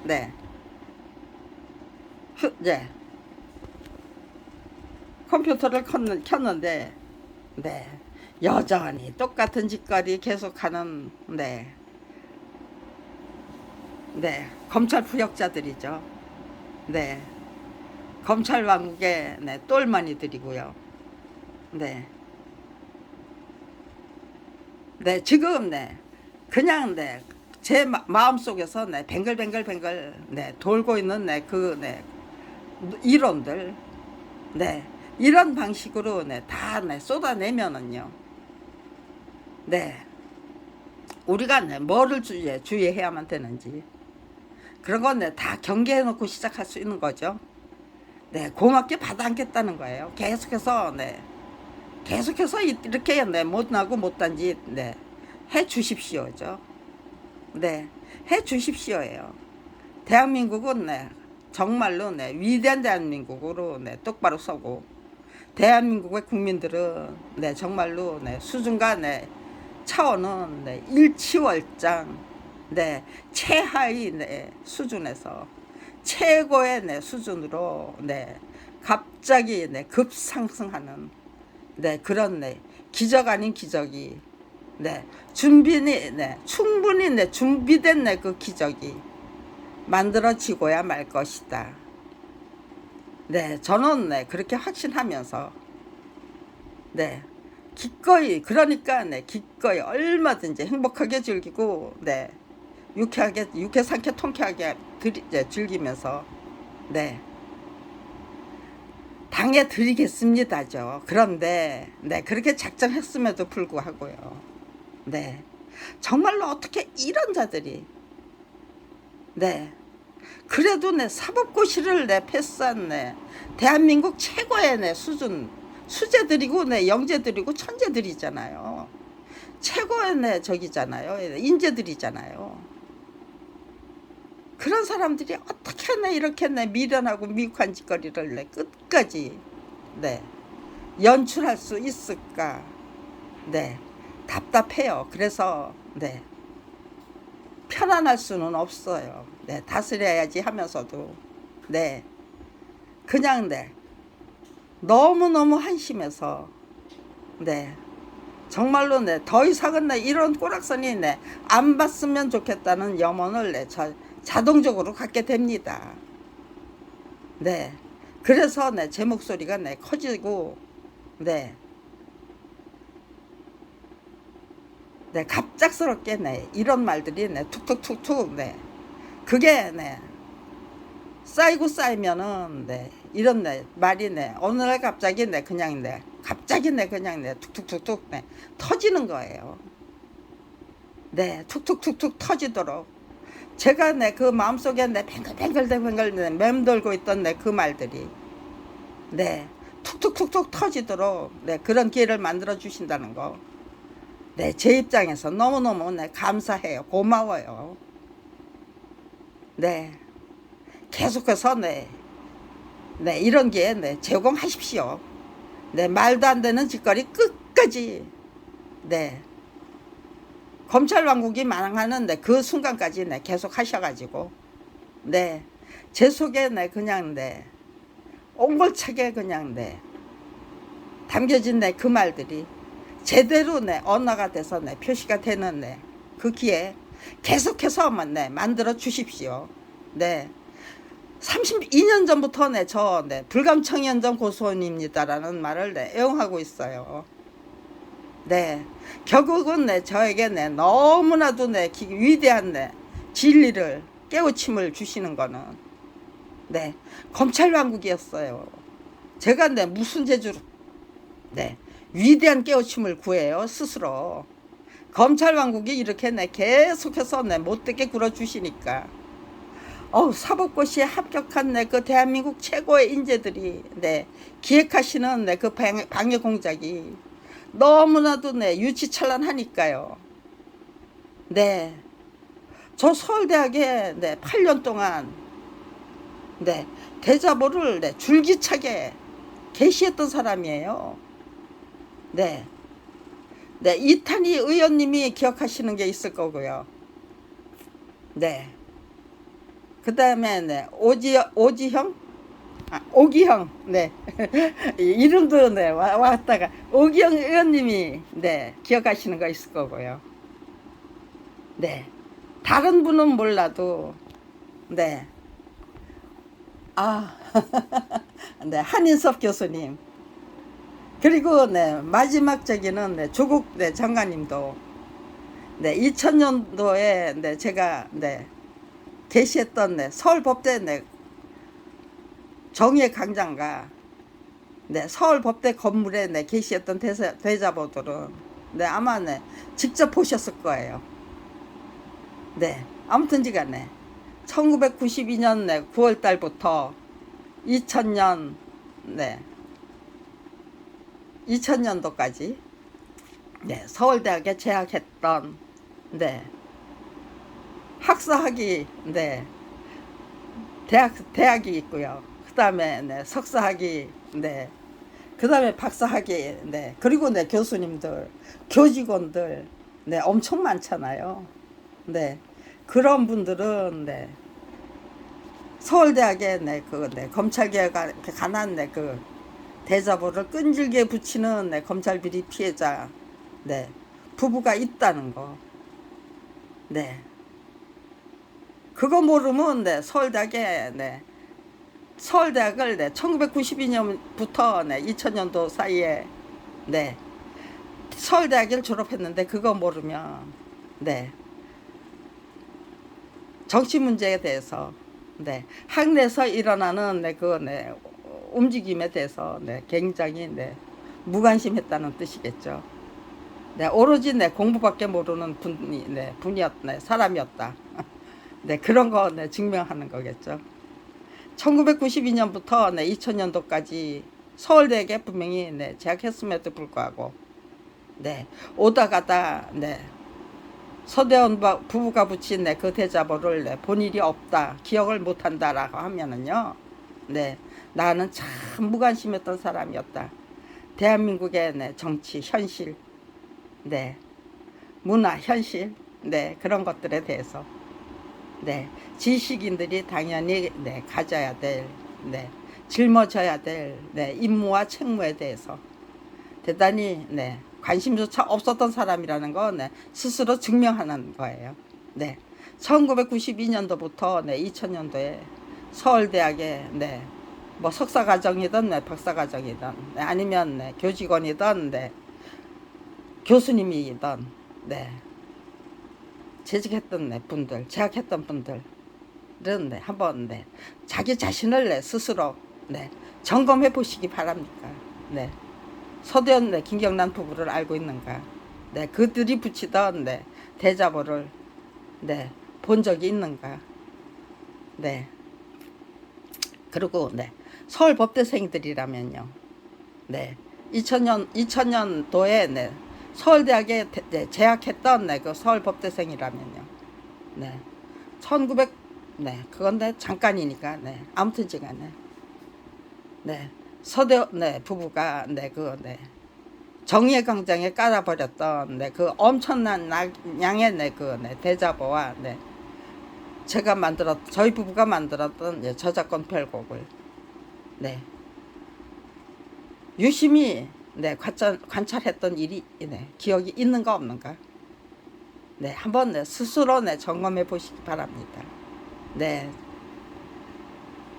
네, 네, 컴퓨터를 켰는데 네, 여전히 똑같은 짓거리 계속하는 네, 네, 검찰 부역자들이죠. 네, 검찰 왕국의 네, 똘마니들이고요. 네, 네, 지금 네, 그냥 네, 제 마음 속에서 네, 뱅글뱅글 네, 돌고 있는 네, 그 네, 이론들 네, 이런 방식으로 네, 다 네, 쏟아내면은요. 네. 우리가 네, 뭐를 주의해야만 되는지 그런 건 네, 다 경계해 놓고 시작할 수 있는 거죠. 네, 고맙게 받아 안겠다는 거예요. 계속해서 네, 계속해서 이렇게 네, 못나고 못단지 네, 해 주십시오죠. 네, 해 주십시오예요. 대한민국은 네, 정말로 네, 위대한 대한민국으로 네, 똑바로 서고 대한민국의 국민들은 네, 정말로 네, 수준과 네, 차원은 네, 일치월장 네, 최하위 네, 수준에서 최고의 네, 수준으로 네, 갑자기 네, 급상승하는 네, 그런 네, 기적 아닌 기적이 네, 충분히 네, 준비된 네, 그 기적이 만들어지고야 말 것이다. 네, 저는 네, 그렇게 확신하면서 네, 기꺼이 그러니까 네, 기꺼이 얼마든지 행복하게 즐기고 네, 유쾌 상쾌 통쾌하게 즐기면서 네, 당해 드리겠습니다죠. 그런데 네, 그렇게 작정했음에도 불구하고요. 네, 정말로 어떻게 이런 자들이 네, 그래도 내 사법고시를 내 패스한 내 대한민국 최고의 내 수준 수재들이고 내 영재들이고 천재들이잖아요. 최고의 내 저기잖아요. 인재들이잖아요. 그런 사람들이 어떻게 내 이렇게 내 미련하고 미혹한 짓거리를 내 끝까지 네 연출할 수 있을까? 네, 답답해요. 그래서 네, 편안할 수는 없어요. 네, 다스려야지 하면서도 네, 그냥 네, 너무너무 한심해서 네, 정말로 네, 더 이상은 네, 이런 꼬락선이 네, 안 봤으면 좋겠다는 염원을 네, 자동적으로 갖게 됩니다. 네, 그래서 네, 제 목소리가 네, 커지고 네, 네, 갑작스럽게 네, 이런 말들이 네, 툭툭툭툭 네, 그게 네, 쌓이고 쌓이면은 네, 이런 네, 말이 네, 어느 날 갑자기 네, 그냥 네, 갑자기 네, 그냥 네, 툭툭툭툭 네, 터지는 거예요. 네, 툭툭툭툭 터지도록 제가 네, 그 마음속에 네, 뱅글뱅글 네, 맴돌고 있던 네, 그 말들이 네, 툭툭툭툭 터지도록 네, 그런 기회를 만들어 주신다는 거. 네, 제 입장에서 너무너무 네, 감사해요. 고마워요. 네, 계속해서 네, 네, 이런 기회 네, 제공하십시오. 네, 말도 안 되는 짓거리 끝까지 네, 검찰 왕국이 망하는 네, 그 순간까지 네, 계속 하셔가지고 네, 제 속에 네, 그냥 네, 옹골차게 그냥 네, 담겨진 네, 그 말들이 제대로 네, 언어가 돼서 네, 표시가 되는 네, 그 기회 계속해서 네, 만들어 주십시오. 네, 32년 전부터 네, 저 네, 불감청년전 고소원입니다라는 말을 네, 애용하고 있어요. 네, 결국은 네, 저에게 네, 너무나도 네, 위대한 네, 진리를 깨우침을 주시는 거는 네, 검찰 왕국이었어요. 제가 네, 무슨 재주로 네, 위대한 깨우침을 구해요 스스로. 검찰 왕국이 이렇게 네, 계속해서 네, 못되게 굴어주시니까 사법고시에 합격한 네, 그 대한민국 최고의 인재들이 네, 기획하시는 네, 그 방해 공작이 너무나도 네, 유치찬란하니까요. 네, 저 서울대학에 네, 8년 동안 네, 대자보를 네, 줄기차게 게시했던 사람이에요. 네, 네, 이탄희 의원님이 기억하시는 게 있을 거고요. 네, 그 다음에 네, 오지형, 오기형, 네, 이름도 네, 왔다가 오기형 의원님이 네, 기억하시는 거 있을 거고요. 네, 다른 분은 몰라도 네, 아, 네, 한인섭 교수님. 그리고 네, 마지막 저기는 네, 조국 네, 장관님도 네, 2000년도에 네, 제가 네, 게시했던 네, 서울법대 네, 정의의 강장과 네, 서울법대 건물에 네, 게시했던 대자보들은 네, 아마 네, 직접 보셨을 거예요. 네, 아무튼지간에 1992년 네, 9월 달부터 2000년 네, 2000년도까지 네, 서울대학에 재학했던 네, 학사학위 네, 대학이 있고요. 그다음에 네, 석사학위 네, 그다음에 박사학위 네, 그리고 네, 교수님들, 교직원들 네, 엄청 많잖아요. 네, 그런 분들은 네, 서울대학에 네, 그 네, 검찰개혁에 관한 네, 그 대자보를 끈질게 붙이는 네, 검찰 비리 피해자 네, 부부가 있다는 거. 네, 그거 모르면 네, 서울대학을 네, 1992년부터 네, 2000년도 사이에 네, 서울대학을 졸업했는데 그거 모르면 네, 정치 문제에 대해서 네, 학내에서 일어나는 네, 그 네, 움직임에 대해서 네, 굉장히 네, 무관심했다는 뜻이겠죠. 네, 오로지 네, 공부밖에 모르는 분이었네, 사람이었다. 네, 그런 거 네, 증명하는 거겠죠. 1992년부터 네, 2000년도까지 서울대에 분명히 네, 재학했음에도 불구하고 네, 오다 가다 네, 서대원 부부가 붙인 네, 그 대자보를 네, 본 일이 없다, 기억을 못한다라고 하면은요, 네, 나는 참 무관심했던 사람이었다. 대한민국의 네, 정치 현실, 네, 문화 현실, 네, 그런 것들에 대해서 네, 지식인들이 당연히 네, 가져야 될, 네, 짊어져야 될 네, 임무와 책무에 대해서 대단히 네, 관심조차 없었던 사람이라는 거 네, 스스로 증명하는 거예요. 네, 1992년도부터 네, 2000년도에 서울대학에 네, 뭐 석사과정이든 네, 박사과정이든 네, 아니면 네, 교직원이든 네, 교수님이든 네, 재직했던 네, 분들, 재학했던 분들은 네, 한번 네, 자기 자신을 네, 스스로 네, 점검해 보시기 바랍니다. 네, 서대원 네, 김경란 부부를 알고 있는가? 네, 그들이 붙이던 네, 대자보를 네, 본 적이 있는가? 네, 그리고 네, 서울 법대생들이라면요, 네, 2000년도에 네, 서울대학에 네, 재학했던 네, 그 서울 법대생이라면요, 네, 1900 네, 그건 네, 잠깐이니까 네, 아무튼지간에 네, 서대 네, 부부가 네, 그 네, 정의의 광장에 깔아버렸던 네, 그 엄청난 양의 네, 그 네, 대자보와 네, 저희 부부가 만들었던 네, 저작권 별곡을 네, 유심히 네, 관찰했던 일이 네, 기억이 있는가 없는가? 네, 한번 네, 스스로 네, 점검해 보시기 바랍니다. 네,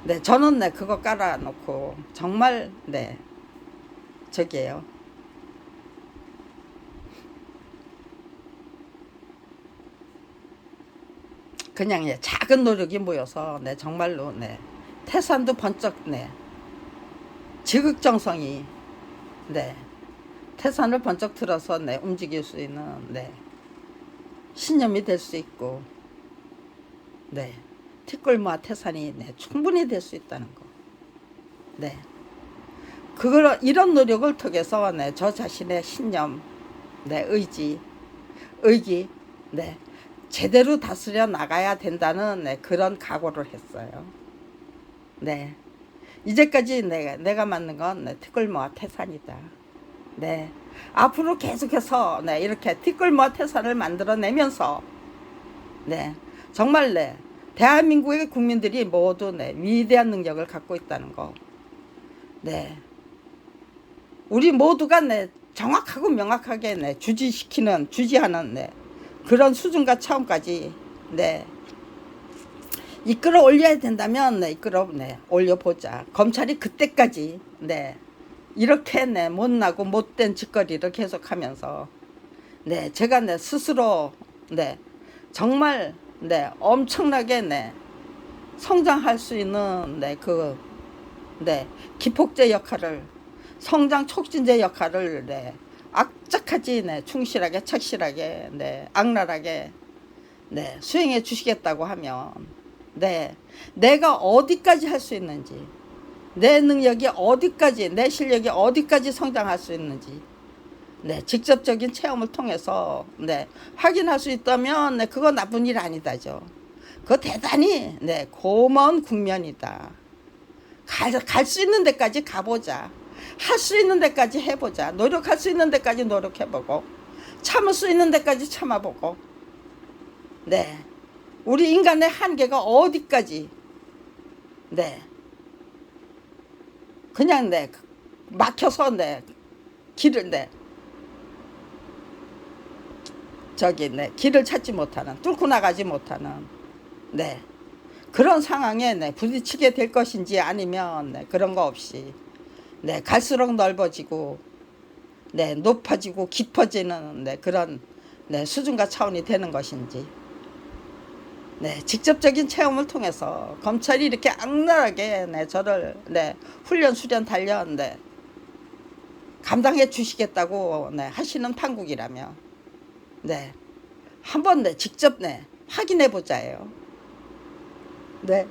네, 저는 네, 그거 깔아놓고 정말 네, 저기에요. 그냥 예, 작은 노력이 모여서 네, 정말로 네, 태산도 번쩍 네, 지극정성이 네, 태산을 번쩍 들어서 네, 움직일 수 있는 네, 신념이 될 수 있고 네, 티끌모아 태산이 네, 충분히 될 수 있다는 거. 네, 그걸 이런 노력을 통해서 네, 저 자신의 신념, 네, 의기, 네, 제대로 다스려 나가야 된다는 네, 그런 각오를 했어요. 네, 이제까지 내가 만든 건 네, 티끌모아 태산이다. 네, 앞으로 계속해서 네, 이렇게 티끌모아 태산을 만들어내면서 네, 정말 네, 대한민국의 국민들이 모두 네, 위대한 능력을 갖고 있다는 거. 네, 우리 모두가 네, 정확하고 명확하게 네, 주지하는 네, 그런 수준과 차원까지 네, 이끌어 올려야 된다면 네, 이끌어 네, 올려보자. 검찰이 그때까지 네, 이렇게 네, 못나고 못된 짓거리를 계속하면서 네, 제가 네, 스스로 네, 정말 네, 엄청나게 네, 성장할 수 있는 네, 기폭제 역할을, 성장 촉진제 역할을 네, 악착하지 네, 충실하게 착실하게 네, 악랄하게 네, 수행해 주시겠다고 하면 네, 내가 어디까지 할 수 있는지, 내 능력이 어디까지, 내 실력이 어디까지 성장할 수 있는지 네, 직접적인 체험을 통해서 네, 확인할 수 있다면 네, 그거 나쁜 일 아니다죠. 그거 대단히 네, 고마운 국면이다. 갈 수 있는 데까지 가보자. 할 수 있는 데까지 해보자. 노력할 수 있는 데까지 노력해보고, 참을 수 있는 데까지 참아보고, 네, 우리 인간의 한계가 어디까지 네, 그냥 네, 막혀서 네, 길을 네, 저기 네, 길을 찾지 못하는, 뚫고 나가지 못하는 네, 그런 상황에 네, 부딪히게 될 것인지, 아니면 네, 그런 거 없이 네, 갈수록 넓어지고 네, 높아지고 깊어지는 네, 그런 네, 수준과 차원이 되는 것인지 네, 직접적인 체험을 통해서 검찰이 이렇게 악랄하게 네, 저를 네, 훈련 수련 단련 네, 감당해 주시겠다고 네, 하시는 판국이라며 네, 한번 네, 직접 네, 확인해 보자예요. 네,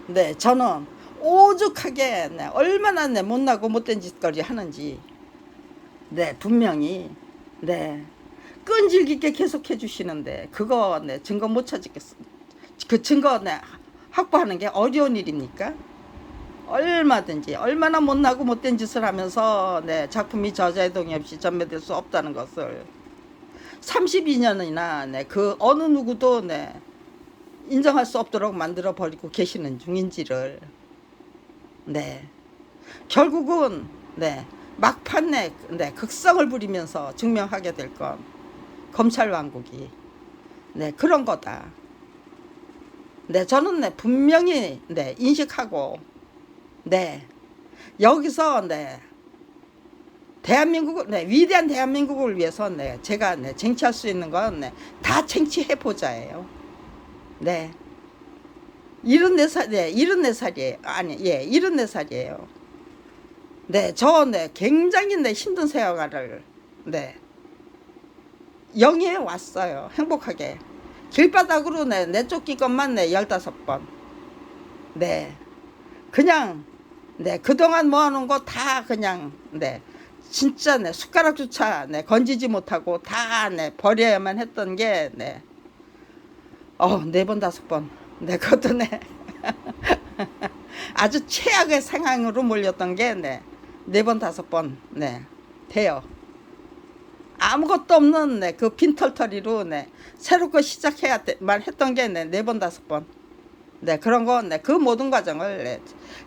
네, 저는 오죽하게 네, 얼마나 네, 못나고 못된 짓거리 하는지 네, 분명히 네, 끈질기게 계속해 주시는데 그거 네, 증거 못 찾겠어. 그 증거 네, 확보하는 게 어려운 일입니까? 얼마든지 얼마나 못나고 못된 짓을 하면서 네, 작품이 저자의 동의 없이 전매될 수 없다는 것을 32년이나 네, 그 어느 누구도 네, 인정할 수 없도록 만들어 버리고 계시는 중인지를 네, 결국은 네, 막판에 네, 극성을 부리면서 증명하게 될 건 검찰 왕국이 네, 그런 거다. 네, 저는 네, 분명히 네, 인식하고 네, 여기서 네, 대한민국 네, 위대한 대한민국을 위해서 네, 제가 네, 쟁취할 수 있는 건 네, 다 쟁취해 보자예요. 네. 74살, 네, 74살이에요. 아니, 예, 74살이에요. 네, 저, 네, 굉장히 네, 힘든 생활을, 네, 영위해 왔어요. 행복하게. 길바닥으로 네, 내쫓긴 것만 네, 15번. 네, 그냥, 네, 그동안 모아놓은 거 다 그냥, 네, 진짜 네, 숟가락조차 네, 건지지 못하고 다 네, 버려야만 했던 게, 네, 4번, 5번. 네, 그것도 네. 아주 최악의 상황으로 몰렸던 게, 네, 4번, 5번, 네, 돼요. 아무것도 없는, 네, 그 빈털터리로, 네, 새롭게 시작해야만 했던 게, 네, 4번, 5번. 네, 그런 거, 네, 그 모든 과정을, 네,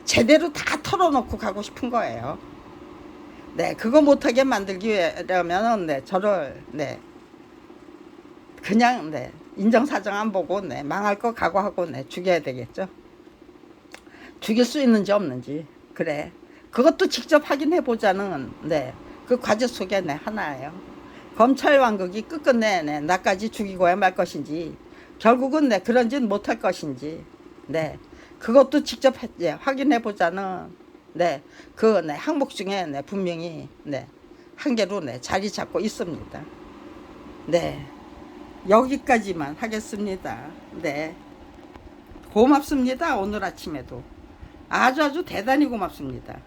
제대로 다 털어놓고 가고 싶은 거예요. 네, 그거 못하게 만들기 위해서면, 네, 저를, 네, 그냥, 네, 인정사정 안 보고, 네, 망할 거 각오하고, 네, 죽여야 되겠죠. 죽일 수 있는지 없는지. 그래. 그것도 직접 확인해 보자는, 네, 그 과제 속에 네, 하나예요. 검찰 왕국이 끝끝내, 네, 나까지 죽이고야 말 것인지, 결국은 네, 그런 짓 못할 것인지, 네, 그것도 직접 네, 확인해 보자는, 네, 그, 네, 항목 중에, 네, 분명히, 네, 한계로, 네, 자리 잡고 있습니다. 네. 여기까지만 하겠습니다. 네. 고맙습니다. 오늘 아침에도. 아주 대단히 고맙습니다.